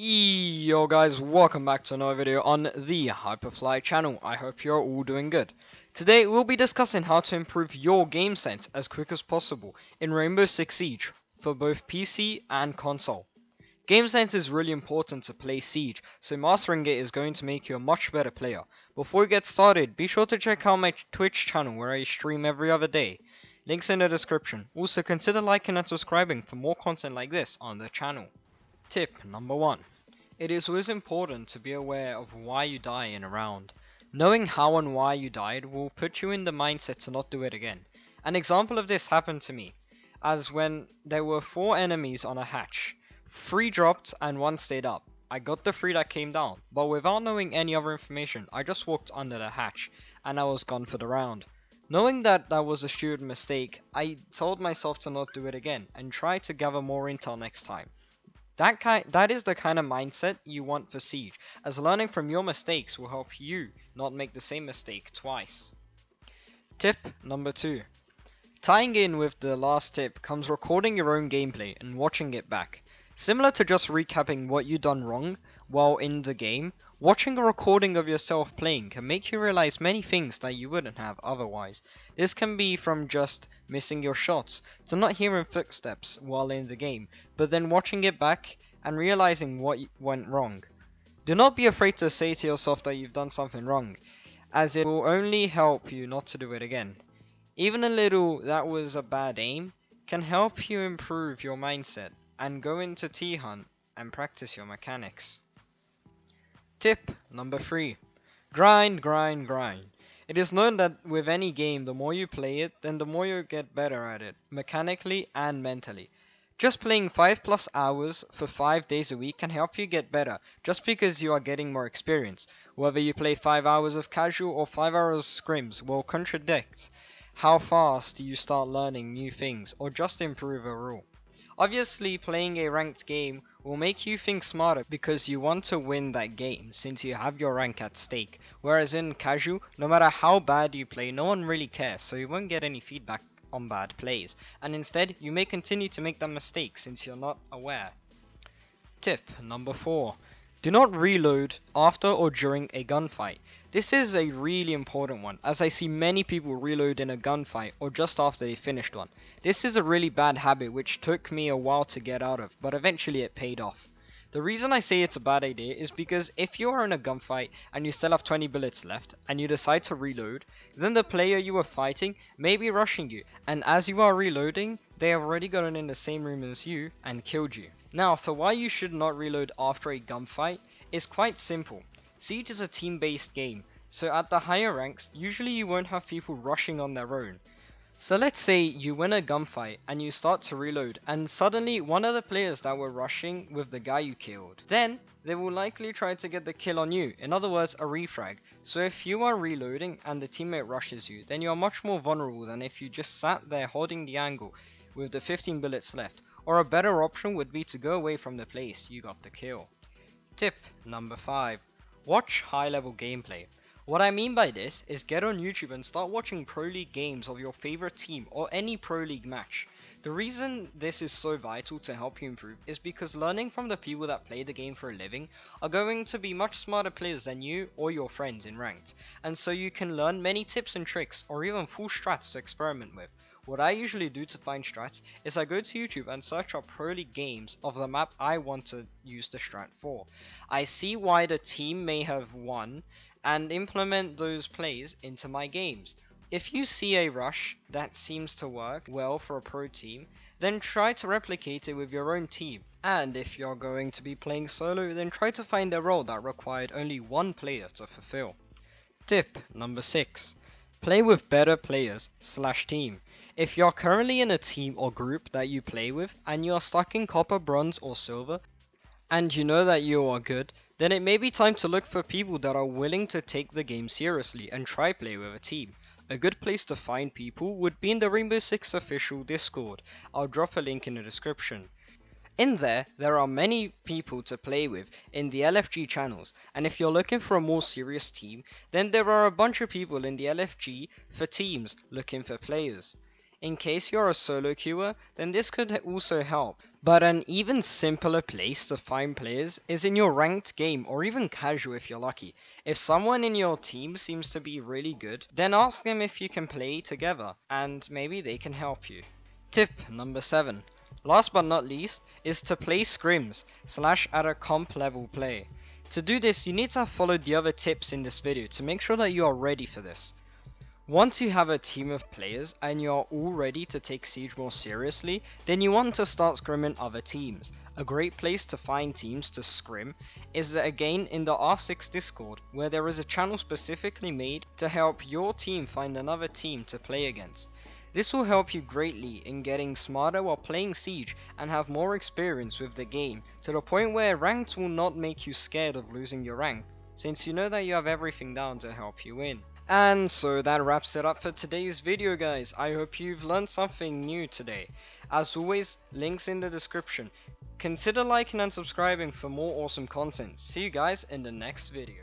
Yo guys, welcome back to another video on the Flie channel. I hope you're all doing good. Today we'll be discussing how to improve your game sense as quick as possible in Rainbow Six Siege for both PC and console. Game sense is really important to play Siege, so mastering it is going to make you a much better player. Before we get started, be sure to check out my Twitch channel where I stream every other day. Links in the description. Also consider liking and subscribing for more content like this on the channel. Tip number 1. It is always important to be aware of why you die in a round. Knowing how and why you died will put you in the mindset to not do it again. An example of this happened to me, as when there were 4 enemies on a hatch. 3 dropped and 1 stayed up. I got the 3 that came down, but without knowing any other information, I just walked under the hatch, and I was gone for the round. Knowing that that was a stupid mistake, I told myself to not do it again, and try to gather more intel next time. That is the kind of mindset you want for Siege, as learning from your mistakes will help you not make the same mistake twice. Tip number 2. Tying in with the last tip comes recording your own gameplay and watching it back. Similar to just recapping what you done wrong while in the game, watching a recording of yourself playing can make you realize many things that you wouldn't have otherwise. This can be from just missing your shots, to not hearing footsteps while in the game, but then watching it back and realizing what went wrong. Do not be afraid to say to yourself that you've done something wrong, as it will only help you not to do it again. Even a little "that was a bad aim" can help you improve your mindset and go into T-Hunt and practice your mechanics. Tip number 3. Grind, grind, grind. It is known that with any game, the more you play it, then the more you get better at it, mechanically and mentally. Just playing 5+ hours for 5 days a week can help you get better, just because you are getting more experience. Whether you play 5 hours of casual or 5 hours scrims will contradict how fast you start learning new things, or just improve a rule. Obviously, playing a ranked game will make you think smarter because you want to win that game since you have your rank at stake, whereas in casual, no matter how bad you play, no one really cares, so you won't get any feedback on bad plays, and instead you may continue to make that mistake since you're not aware. Tip number 4. Do not reload after or during a gunfight. This is a really important one, as I see many people reload in a gunfight or just after they finished one. This is a really bad habit which took me a while to get out of, but eventually it paid off. The reason I say it's a bad idea is because if you are in a gunfight and you still have 20 bullets left and you decide to reload, then the player you were fighting may be rushing you, and as you are reloading, they have already gotten in the same room as you and killed you. Now, for why you should not reload after a gunfight is quite simple. Siege is a team-based game, so at the higher ranks, usually you won't have people rushing on their own. So let's say you win a gunfight and you start to reload, and suddenly one of the players that were rushing with the guy you killed, then they will likely try to get the kill on you, in other words a refrag. So if you are reloading and the teammate rushes you, then you are much more vulnerable than if you just sat there holding the angle with the 15 bullets left, or a better option would be to go away from the place you got the kill. Tip number 5. Watch high level gameplay. What I mean by this is get on YouTube and start watching Pro League games of your favorite team or any Pro League match. The reason this is so vital to help you improve is because learning from the people that play the game for a living are going to be much smarter players than you or your friends in ranked, and so you can learn many tips and tricks or even full strats to experiment with. What I usually do to find strats is I go to YouTube and search up Pro League games of the map I want to use the strat for. I see why the team may have won and implement those plays into my games. If you see a rush that seems to work well for a pro team, then try to replicate it with your own team. And if you're going to be playing solo, then try to find a role that required only one player to fulfill. Tip number 6. Play with better players/team. If you're currently in a team or group that you play with and you are stuck in copper, bronze or silver, and you know that you are good, then it may be time to look for people that are willing to take the game seriously and try play with a team. A good place to find people would be in the Rainbow Six official Discord. I'll drop a link in the description. In there are many people to play with in the LFG channels, and if you're looking for a more serious team, then there are a bunch of people in the LFG for teams looking for players. In case you're a solo queuer, then this could also help. But an even simpler place to find players is in your ranked game, or even casual if you're lucky. If someone in your team seems to be really good, then ask them if you can play together, and maybe they can help you. Tip number 7. Last but not least, is to play scrims / at a comp level play. To do this, you need to have followed the other tips in this video to make sure that you are ready for this. Once you have a team of players and you are all ready to take Siege more seriously, then you want to start scrimming other teams. A great place to find teams to scrim is again in the R6 Discord, where there is a channel specifically made to help your team find another team to play against. This will help you greatly in getting smarter while playing Siege and have more experience with the game, to the point where ranked will not make you scared of losing your rank, since you know that you have everything down to help you win. And so that wraps it up for today's video, guys. I hope you've learned something new today. As always, links in the description. Consider liking and subscribing for more awesome content. See you guys in the next video.